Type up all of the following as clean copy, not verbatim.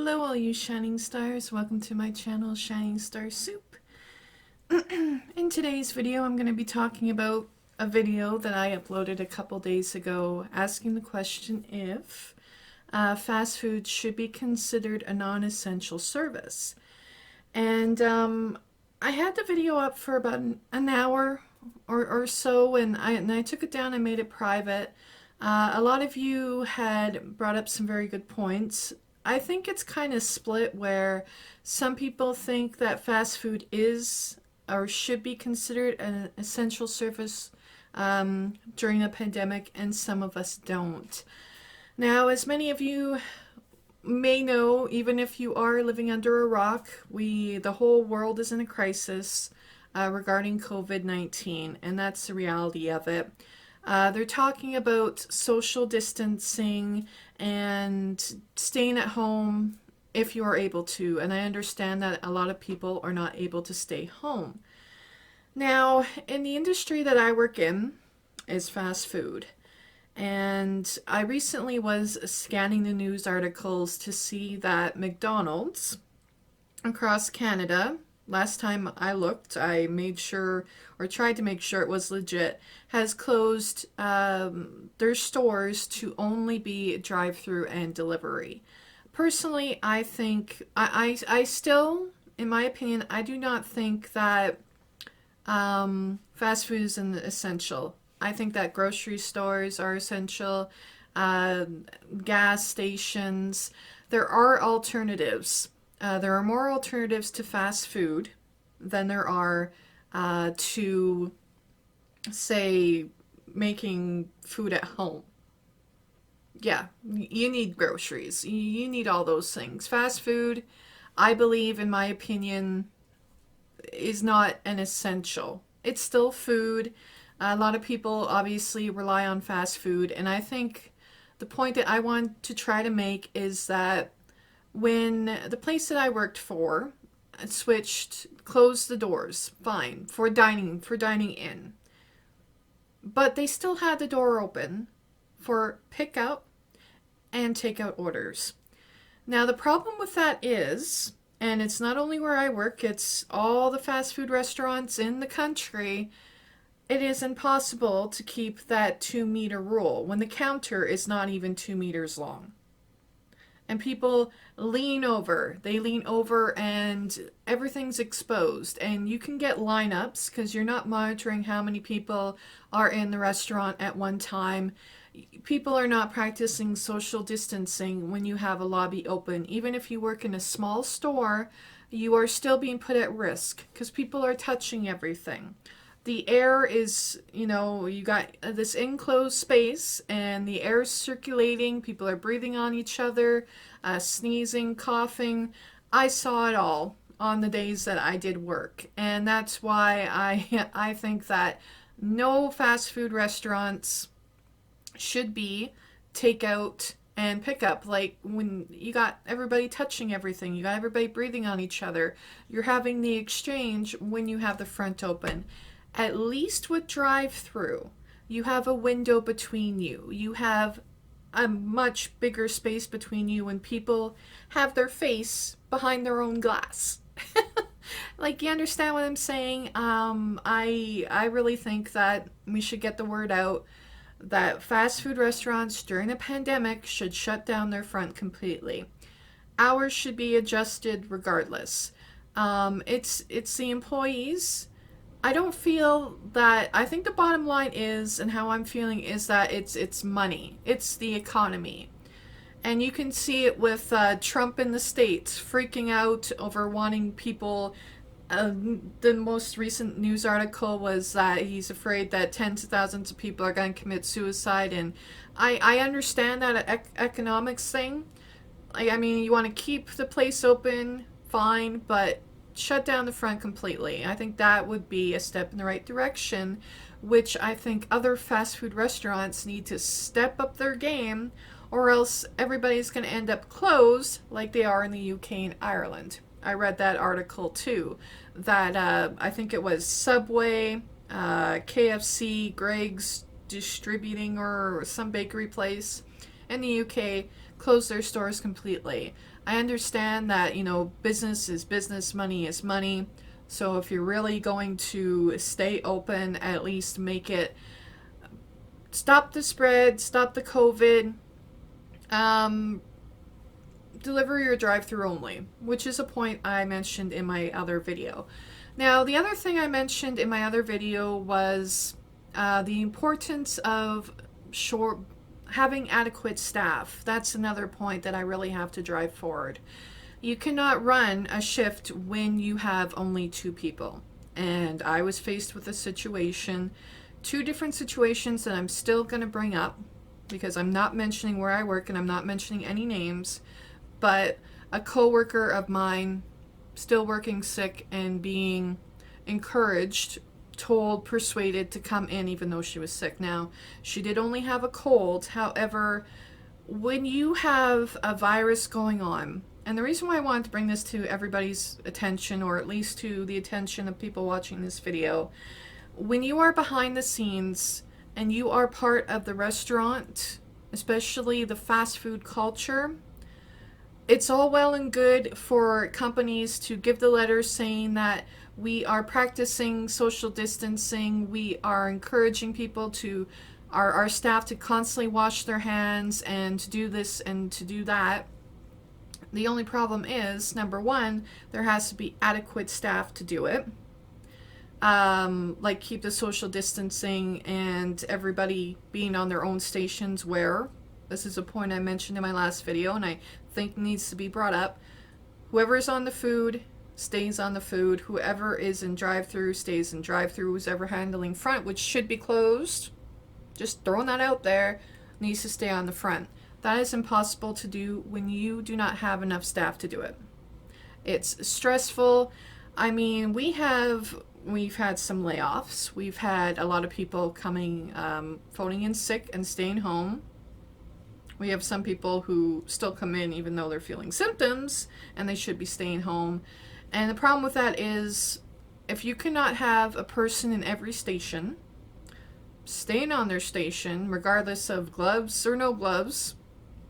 Hello all you shining stars, welcome to my channel Shining Star Soup. In today's video I'm going to be talking about a video that I uploaded a couple days ago asking the question if fast food should be considered a non-essential service. And I had the video up for about an hour or so, and I took it down and made it private. A lot of you had brought up some very good points. I think it's kind of split where some people think that fast food is or should be considered an essential service during a pandemic, and some of us don't. Now, as many of you may know, even if you are living under a rock, the whole world is in a crisis regarding COVID-19, and that's the reality of it. They're talking about social distancing and staying at home if you are able to, and I understand that a lot of people are not able to stay home. Now, in the industry that I work in is fast food, and I recently was scanning the news articles to see that McDonald's across Canada, last time I looked, I made sure, or tried to make sure it was legit, has closed their stores to only be drive-through and delivery. Personally, I think, I still, in my opinion, I do not think that fast food is an essential. I think that grocery stores are essential, gas stations. There are alternatives. There are more alternatives to fast food than there are to, say, making food at home. Yeah, you need groceries. You need all those things. Fast food, I believe, in my opinion, is not an essential. It's still food. A lot of people obviously rely on fast food, and I think the point that I want to try to make is that when the place that I worked for closed the doors, fine, for dining in. But they still had the door open for pickup and takeout orders. Now the problem with that is, and it's not only where I work, it's all the fast food restaurants in the country, it is impossible to keep that 2-meter rule when the counter is not even 2 meters long. And people lean over and everything's exposed. And you can get lineups because you're not monitoring how many people are in the restaurant at one time. People are not practicing social distancing when you have a lobby open. Even if you work in a small store, you are still being put at risk because people are touching everything. The air is, you got this enclosed space and the air is circulating. People are breathing on each other, sneezing, coughing. I saw it all on the days that I did work. And that's why I think that no fast food restaurants should be takeout and pickup. Like when you got everybody touching everything, you got everybody breathing on each other, you're having the exchange when you have the front open. At least with drive-through, you have a window between you. You have a much bigger space between you when people have their face behind their own glass. Like, you understand what I'm saying? I really think that we should get the word out that fast food restaurants during the pandemic should shut down their front completely. Hours should be adjusted regardless. It's the employees. I don't feel that, I think the bottom line is, and how I'm feeling is that it's money. It's the economy. And you can see it with Trump in the States freaking out over wanting people. The most recent news article was that he's afraid that tens of thousands of people are going to commit suicide. And I understand that economics thing. I mean, you want to keep the place open, fine, but shut down the front completely. I think that would be a step in the right direction, which I think other fast food restaurants need to step up their game, or else everybody's going to end up closed like they are in the UK and Ireland. I read that article too, that I think it was Subway, KFC, Greg's Distributing, or some bakery place in the UK closed their stores completely. I understand that, business is business, money is money. So if you're really going to stay open, at least make it stop the spread, stop the COVID, um, deliver your drive-through only, which is a point I mentioned in my other video. Now, the other thing I mentioned in my other video was the importance of having adequate staff. That's another point that I really have to drive forward. You cannot run a shift when you have only 2 people. And I was faced with a situation, 2 different situations that I'm still going to bring up because I'm not mentioning where I work and I'm not mentioning any names, but a coworker of mine still working sick and being encouraged, told, persuaded to come in even though she was sick. Now, she did only have a cold. However, when you have a virus going on, and the reason why I wanted to bring this to everybody's attention, or at least to the attention of people watching this video, when you are behind the scenes and you are part of the restaurant, especially the fast food culture, it's all well and good for companies to give the letters saying that we are practicing social distancing, we are encouraging people to, our staff to constantly wash their hands and to do this and to do that. The only problem is, number one, there has to be adequate staff to do it. Like keep the social distancing and everybody being on their own stations where, this is a point I mentioned in my last video and I think needs to be brought up. Whoever is on the food stays on the food. Whoever is in drive-through stays in drive-through. Who's ever handling front, which should be closed, just throwing that out there, needs to stay on the front. That is impossible to do when you do not have enough staff to do it. It's stressful. I mean, we've had some layoffs. We've had a lot of people coming, phoning in sick and staying home. We have some people who still come in even though they're feeling symptoms and they should be staying home. And the problem with that is if you cannot have a person in every station staying on their station regardless of gloves or no gloves,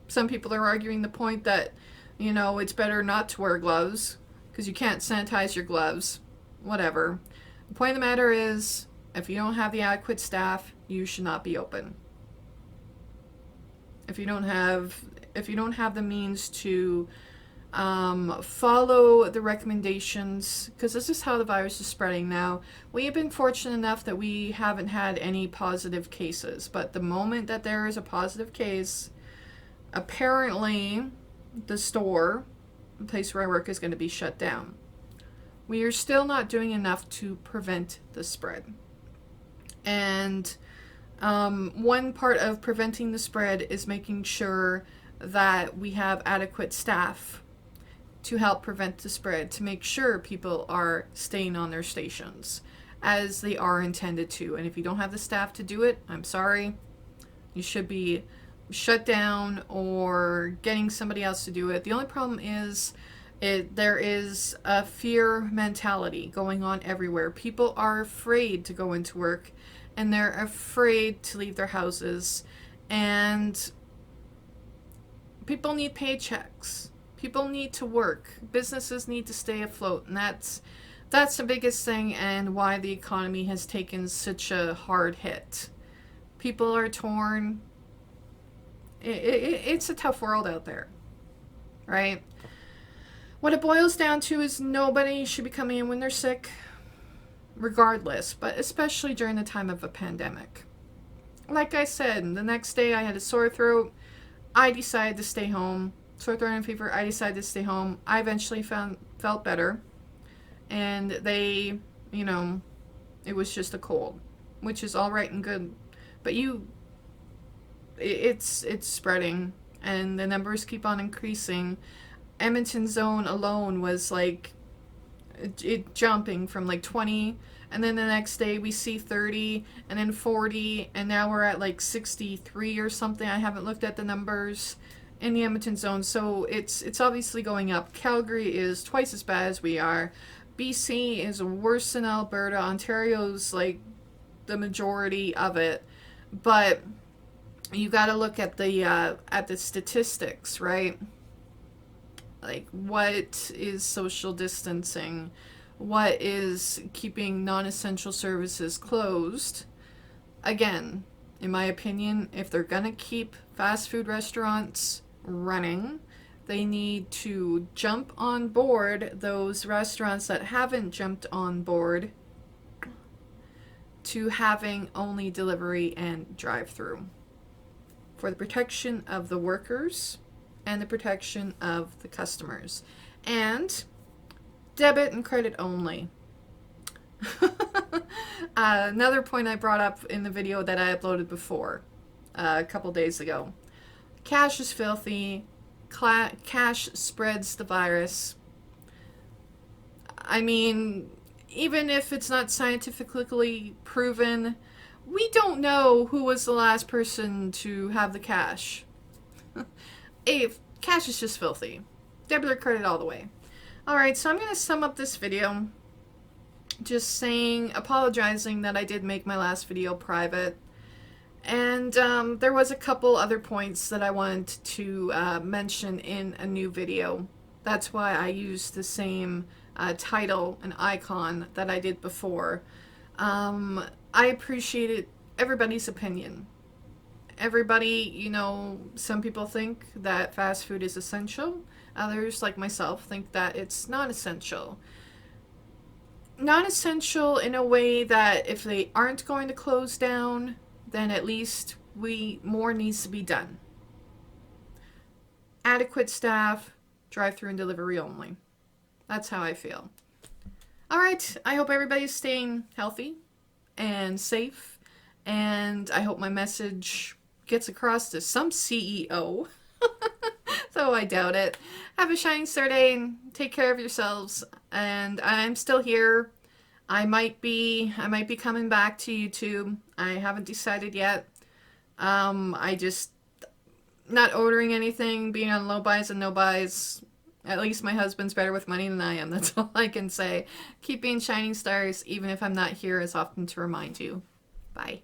some people are arguing the point that, it's better not to wear gloves because you can't sanitize your gloves. Whatever. The point of the matter is, if you don't have the adequate staff, you should not be open. If you don't have the means to follow the recommendations, because this is how the virus is spreading now. We have been fortunate enough that we haven't had any positive cases, but the moment that there is a positive case, apparently the store, the place where I work, is going to be shut down. We are still not doing enough to prevent the spread. And one part of preventing the spread is making sure that we have adequate staff to help prevent the spread, to make sure people are staying on their stations as they are intended to. And if you don't have the staff to do it, I'm sorry, you should be shut down or getting somebody else to do it. The only problem is there is a fear mentality going on everywhere. People are afraid to go into work and they're afraid to leave their houses, and people need paychecks. People need to work. Businesses need to stay afloat, and that's the biggest thing and why the economy has taken such a hard hit. People are torn. It's a tough world out there, right? What it boils down to is nobody should be coming in when they're sick, regardless, but especially during the time of a pandemic. Like I said, the next day I had a sore throat. I decided to stay home. Sore throat and fever, I decided to stay home. I eventually felt better. And they, it was just a cold, which is all right and good. But it's spreading, and the numbers keep on increasing. Edmonton zone alone was like it jumping from like 20, and then the next day we see 30 and then 40, and now we're at like 63 or something. I haven't looked at the numbers in the Edmonton zone, so it's obviously going up. Calgary is twice as bad as we are. BC is worse than Alberta. Ontario's like the majority of it, but you got to look at the statistics, right? Like, what is social distancing? What is keeping non-essential services closed? Again, in my opinion, if they're gonna keep fast food restaurants running, they need to jump on board those restaurants that haven't jumped on board to having only delivery and drive-through for the protection of the workers and the protection of the customers. And debit and credit only. Another point I brought up in the video that I uploaded before, a couple days ago. Cash is filthy. Cash spreads the virus. I mean, even if it's not scientifically proven, we don't know who was the last person to have the cash. If cash is just filthy. Debit or credit all the way. Alright, so I'm going to sum up this video just apologizing that I did make my last video private. And there was a couple other points that I wanted to mention in a new video. That's why I used the same title and icon that I did before. I appreciated everybody's opinion. Everybody, you know, some people think that fast food is essential. Others, like myself, think that it's not essential. Not essential in a way that if they aren't going to close down, then at least more needs to be done. Adequate staff, drive-through and delivery only. That's how I feel. Alright, I hope everybody's staying healthy and safe, and I hope my message gets across to some CEO. Though I doubt it. Have a shining star day and take care of yourselves. And I'm still here. I might be coming back to YouTube. I haven't decided yet. I just not ordering anything, being on low buys and no buys. At least my husband's better with money than I am. That's all I can say. Keep being shining stars, even if I'm not here as often to remind you. Bye.